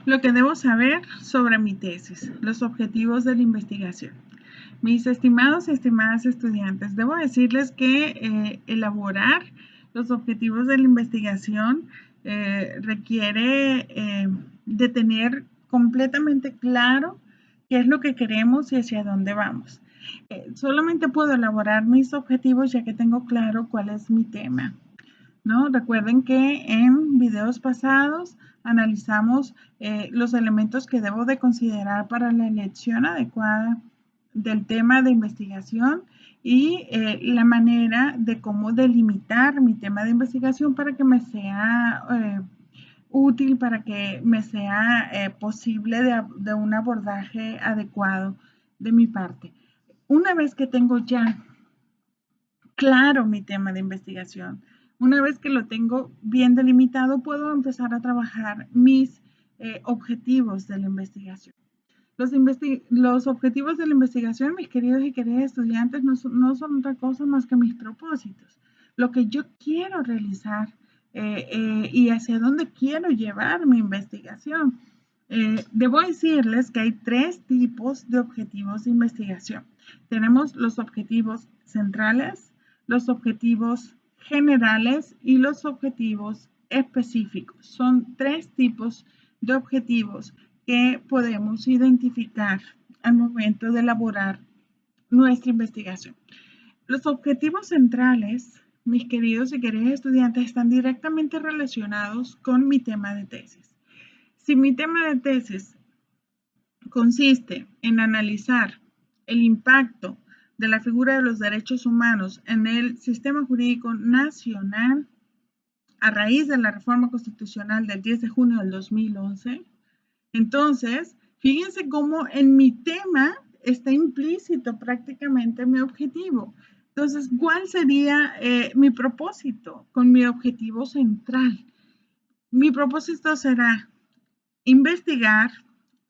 Lo que debo saber sobre mi tesis, los objetivos de la investigación. Mis estimados y estimadas estudiantes, debo decirles que elaborar los objetivos de la investigación requiere de tener completamente claro qué es lo que queremos y hacia dónde vamos. Solamente puedo elaborar mis objetivos ya que tengo claro cuál es mi tema, ¿no? Recuerden que en videos pasados analizamos los elementos que debo de considerar para la elección adecuada del tema de investigación y la manera de cómo delimitar mi tema de investigación para que me sea útil, para que me sea posible de un abordaje adecuado de mi parte. Una vez que tengo ya claro mi tema de investigación, una vez que lo tengo bien delimitado, puedo empezar a trabajar mis objetivos de la investigación. Los objetivos de la investigación, mis queridos y queridas estudiantes, no son otra cosa más que mis propósitos, lo que yo quiero realizar y hacia dónde quiero llevar mi investigación. Debo decirles que hay tres tipos de objetivos de investigación. Tenemos los objetivos centrales, los objetivos generales y los objetivos específicos. Son tres tipos de objetivos que podemos identificar al momento de elaborar nuestra investigación. Los objetivos centrales, mis queridos y queridas estudiantes, están directamente relacionados con mi tema de tesis. Si mi tema de tesis consiste en analizar el impacto de la figura de los derechos humanos en el sistema jurídico nacional a raíz de la reforma constitucional del 10 de junio del 2011, entonces, fíjense cómo en mi tema está implícito prácticamente mi objetivo. Entonces, ¿cuál sería mi propósito con mi objetivo central? Mi propósito será investigar,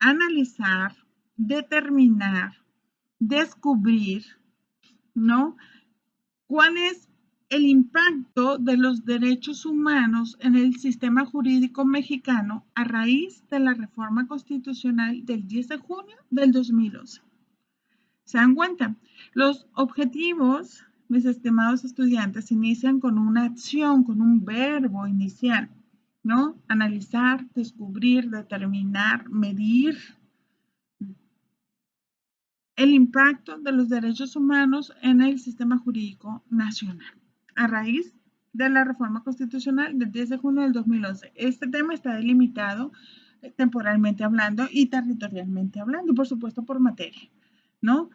analizar, determinar, descubrir, ¿no? ¿Cuál es el impacto de los derechos humanos en el sistema jurídico mexicano a raíz de la reforma constitucional del 10 de junio del 2011? ¿Se dan cuenta? Los objetivos, mis estimados estudiantes, inician con una acción, con un verbo inicial, ¿no? Analizar, descubrir, determinar, medir el impacto de los derechos humanos en el sistema jurídico nacional a raíz de la reforma constitucional del 10 de junio del 2011. Este tema está delimitado temporalmente hablando y territorialmente hablando, y por supuesto por materia, ¿no?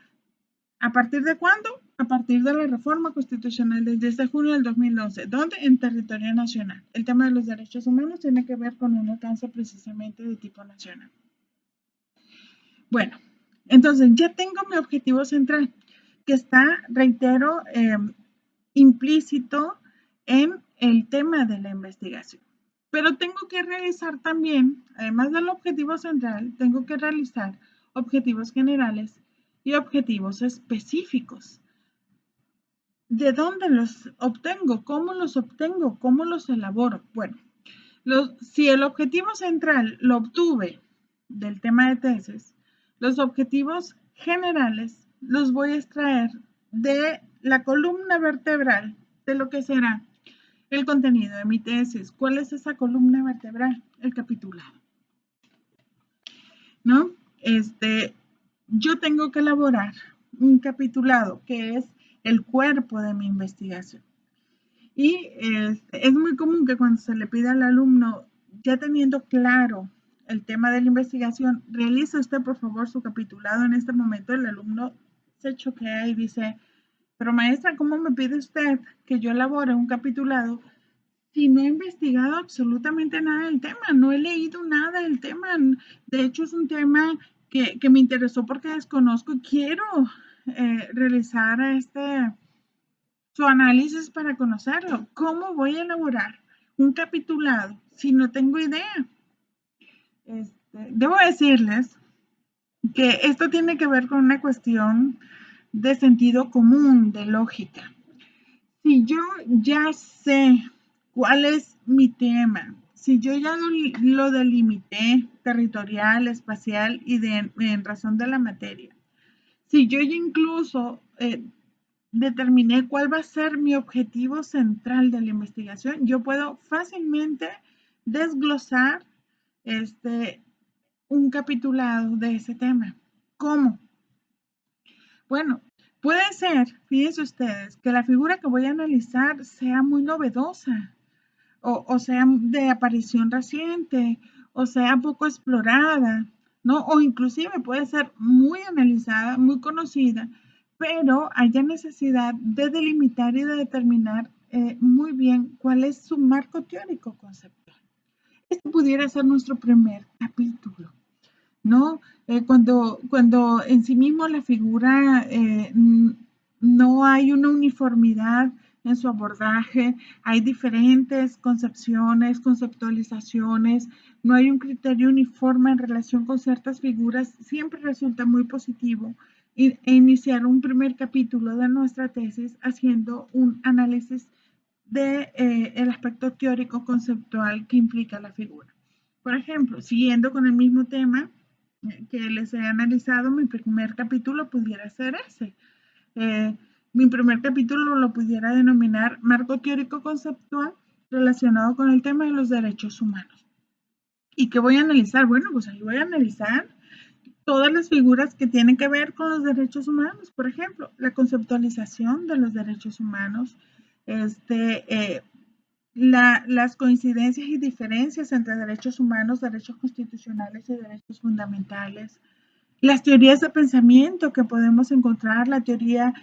¿A partir de cuándo? A partir de la reforma constitucional del 10 de junio del 2011. ¿Dónde? En territorio nacional. El tema de los derechos humanos tiene que ver con un alcance precisamente de tipo nacional. Bueno, entonces ya tengo mi objetivo central, que está, reitero, implícito en el tema de la investigación. Pero tengo que realizar también, además del objetivo central, tengo que realizar objetivos generales y objetivos específicos. ¿De dónde los obtengo? ¿Cómo los obtengo? ¿Cómo los elaboro? Bueno, si el objetivo central lo obtuve del tema de tesis, los objetivos generales los voy a extraer de la columna vertebral de lo que será el contenido de mi tesis. ¿Cuál es esa columna vertebral? El capitulado, ¿no? Yo tengo que elaborar un capitulado que es el cuerpo de mi investigación. Y es muy común que cuando se le pide al alumno, ya teniendo claro el tema de la investigación, realice usted por favor su capitulado en este momento. El alumno se choquea y dice, pero maestra, ¿cómo me pide usted que yo elabore un capitulado si no he investigado absolutamente nada del tema? No he leído nada del tema. De hecho, es un tema que me interesó porque desconozco y quiero realizar su análisis para conocerlo. ¿Cómo voy a elaborar un capitulado si no tengo idea? Debo decirles que esto tiene que ver con una cuestión de sentido común, de lógica. Si yo ya sé cuál es mi tema, si yo ya lo delimité territorial, espacial y en razón de la materia, si yo ya incluso determiné cuál va a ser mi objetivo central de la investigación, yo puedo fácilmente desglosar un capitulado de ese tema. ¿Cómo? Bueno, puede ser, fíjense ustedes, que la figura que voy a analizar sea muy novedosa, o sea de aparición reciente, o sea poco explorada, ¿no? O inclusive puede ser muy analizada, muy conocida, pero haya necesidad de delimitar y de determinar muy bien cuál es su marco teórico conceptual. Este pudiera ser nuestro primer capítulo, ¿no? Cuando en sí mismo la figura no hay una uniformidad en su abordaje, hay diferentes concepciones, conceptualizaciones, no hay un criterio uniforme en relación con ciertas figuras, siempre resulta muy positivo iniciar un primer capítulo de nuestra tesis haciendo un análisis del aspecto teórico conceptual que implica la figura. Por ejemplo, siguiendo con el mismo tema que les he analizado, mi primer capítulo pudiera ser ese. Mi primer capítulo lo pudiera denominar marco teórico conceptual relacionado con el tema de los derechos humanos. ¿Y qué voy a analizar? Bueno, pues ahí voy a analizar todas las figuras que tienen que ver con los derechos humanos. Por ejemplo, la conceptualización de los derechos humanos, las coincidencias y diferencias entre derechos humanos, derechos constitucionales y derechos fundamentales, las teorías de pensamiento que podemos encontrar, la teoría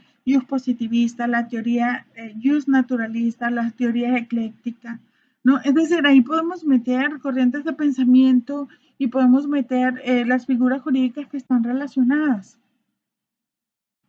positivista, la teoría naturalista, la teoría ecléctica, ¿no? Es decir, ahí podemos meter corrientes de pensamiento y podemos meter las figuras jurídicas que están relacionadas.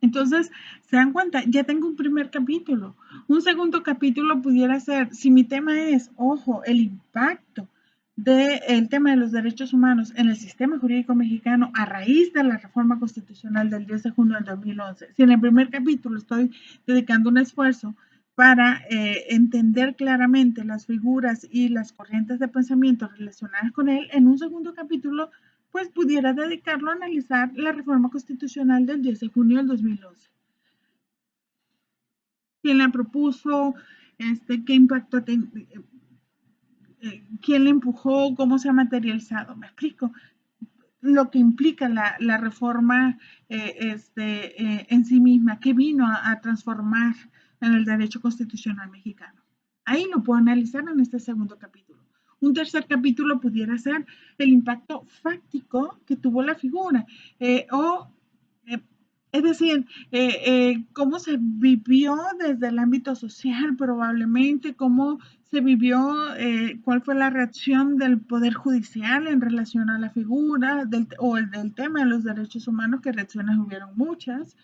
Entonces, se dan cuenta, ya tengo un primer capítulo. Un segundo capítulo pudiera ser, si mi tema es, ojo, el impacto del tema de los derechos humanos en el sistema jurídico mexicano a raíz de la reforma constitucional del 10 de junio del 2011. Si en el primer capítulo estoy dedicando un esfuerzo para entender claramente las figuras y las corrientes de pensamiento relacionadas con él, en un segundo capítulo pues pudiera dedicarlo a analizar la reforma constitucional del 10 de junio del 2011. ¿Quién la propuso? ¿Qué impacto quién la empujó? ¿Cómo se ha materializado? ¿Me explico? Lo que implica la reforma en sí misma, que vino a transformar en el derecho constitucional mexicano. Ahí lo puedo analizar en este segundo capítulo. Un tercer capítulo pudiera ser el impacto fáctico que tuvo la figura, es decir, cómo se vivió desde el ámbito social probablemente, cómo se vivió, cuál fue la reacción del Poder Judicial en relación a la figura o del tema de los derechos humanos, que reacciones hubieron muchas.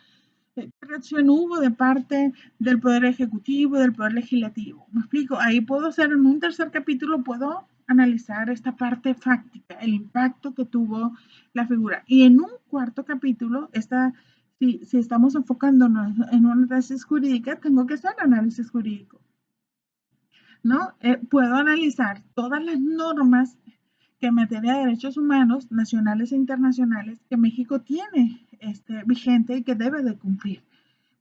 ¿Qué reacción hubo de parte del Poder Ejecutivo, del Poder Legislativo? Me explico, ahí puedo hacer en un tercer capítulo, puedo analizar esta parte fáctica, el impacto que tuvo la figura. Y en un cuarto capítulo, si estamos enfocándonos en una tesis jurídica, tengo que hacer análisis jurídico, ¿no? Puedo analizar todas las normas que en materia de derechos humanos, nacionales e internacionales, que México tiene vigente y que debe de cumplir.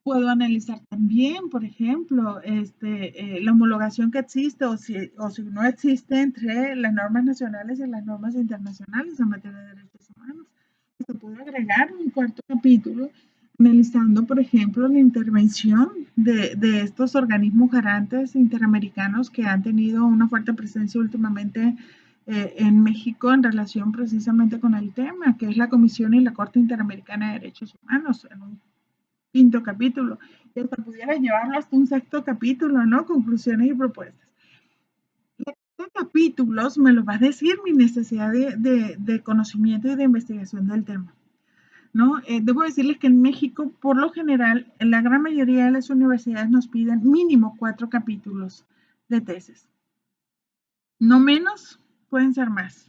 Puedo analizar también, por ejemplo, la homologación que existe o si no existe entre las normas nacionales y las normas internacionales en materia de derechos humanos. Se puede agregar un cuarto capítulo analizando, por ejemplo, la intervención de estos organismos garantes interamericanos que han tenido una fuerte presencia últimamente en México en relación precisamente con el tema, que es la Comisión y la Corte Interamericana de Derechos Humanos, en un quinto capítulo, y hasta pudiera llevarlo hasta un sexto capítulo, ¿no? Conclusiones y propuestas. Estos capítulos me lo va a decir mi necesidad de conocimiento y de investigación del tema, ¿no? Debo decirles que en México, por lo general, la gran mayoría de las universidades nos piden mínimo 4 capítulos de tesis. No menos, pueden ser más,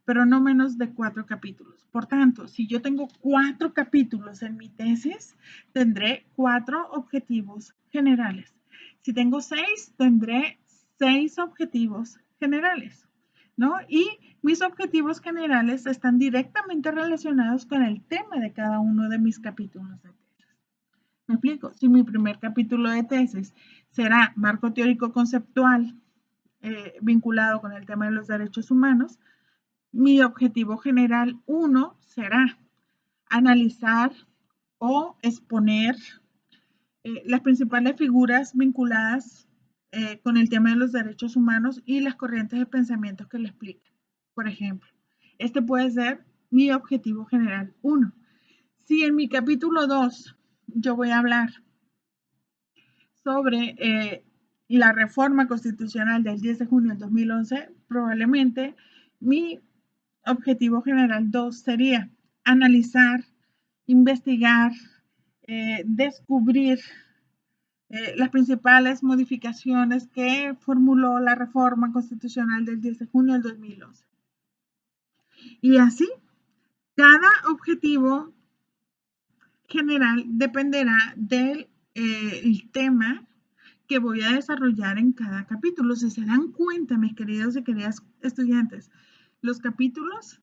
pero no menos de 4 capítulos. Por tanto, si yo tengo 4 capítulos en mi tesis, tendré 4 objetivos generales. Si tengo 6, tendré 6 objetivos generales. ¿no? Y mis objetivos generales están directamente relacionados con el tema de cada uno de mis capítulos de tesis. ¿Me explico? Si mi primer capítulo de tesis será marco teórico conceptual vinculado con el tema de los derechos humanos, mi objetivo general 1 será analizar o exponer las principales figuras vinculadas con el tema de los derechos humanos y las corrientes de pensamiento que lo explican. Por ejemplo, este puede ser mi objetivo general 1. Si en mi capítulo 2 yo voy a hablar sobre la reforma constitucional del 10 de junio del 2011, probablemente mi objetivo general 2 sería analizar, investigar, descubrir las principales modificaciones que formuló la reforma constitucional del 10 de junio del 2011. Y así, cada objetivo general dependerá del tema que voy a desarrollar en cada capítulo. Si se dan cuenta, mis queridos y queridas estudiantes, los capítulos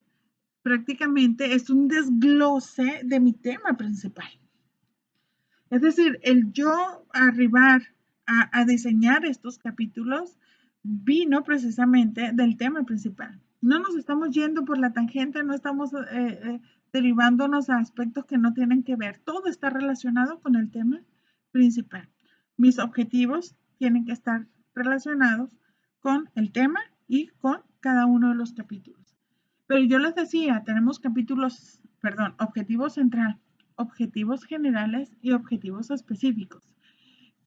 prácticamente es un desglose de mi tema principal. Es decir, el yo arribar a diseñar estos capítulos vino precisamente del tema principal. No nos estamos yendo por la tangente, no estamos derivándonos a aspectos que no tienen que ver. Todo está relacionado con el tema principal. Mis objetivos tienen que estar relacionados con el tema y con cada uno de los capítulos. Pero yo les decía, tenemos objetivos central, objetivos generales y objetivos específicos.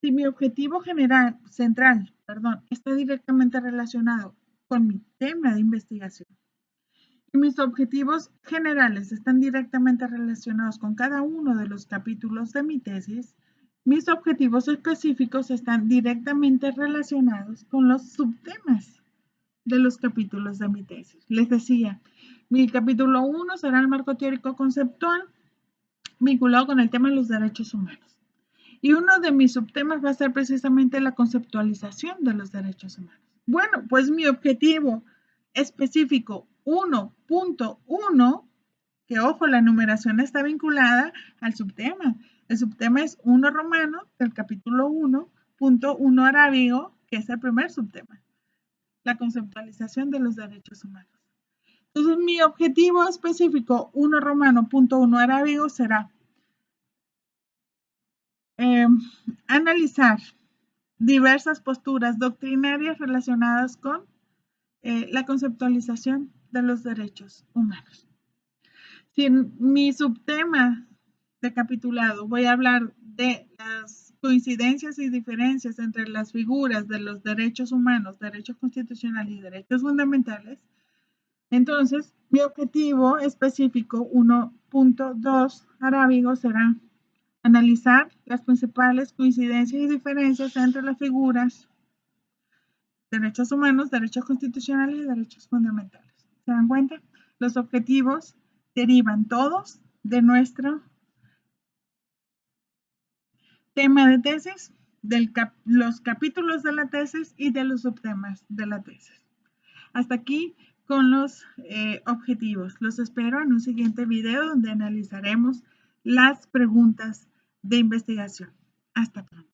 Si mi objetivo central, está directamente relacionado con mi tema de investigación y mis objetivos generales están directamente relacionados con cada uno de los capítulos de mi tesis, mis objetivos específicos están directamente relacionados con los subtemas de los capítulos de mi tesis. Les decía, mi capítulo 1 será el marco teórico conceptual vinculado con el tema de los derechos humanos. Y uno de mis subtemas va a ser precisamente la conceptualización de los derechos humanos. Bueno, pues mi objetivo específico 1.1, que ojo, la numeración está vinculada al subtema. El subtema es 1 romano del capítulo 1.1 arábigo, que es el primer subtema, la conceptualización de los derechos humanos. Entonces, mi objetivo específico 1 romano.1 arábigo será analizar diversas posturas doctrinarias relacionadas con la conceptualización de los derechos humanos. Si en mi subtema de capitulado voy a hablar de las coincidencias y diferencias entre las figuras de los derechos humanos, derechos constitucionales y derechos fundamentales, entonces mi objetivo específico 1.2 arábigo será analizar las principales coincidencias y diferencias entre las figuras derechos humanos, derechos constitucionales y derechos fundamentales. ¿Se dan cuenta? Los objetivos derivan todos de nuestro tema de tesis, de los capítulos de la tesis y de los subtemas de la tesis. Hasta aquí con los objetivos. Los espero en un siguiente video donde analizaremos las preguntas de investigación. Hasta pronto.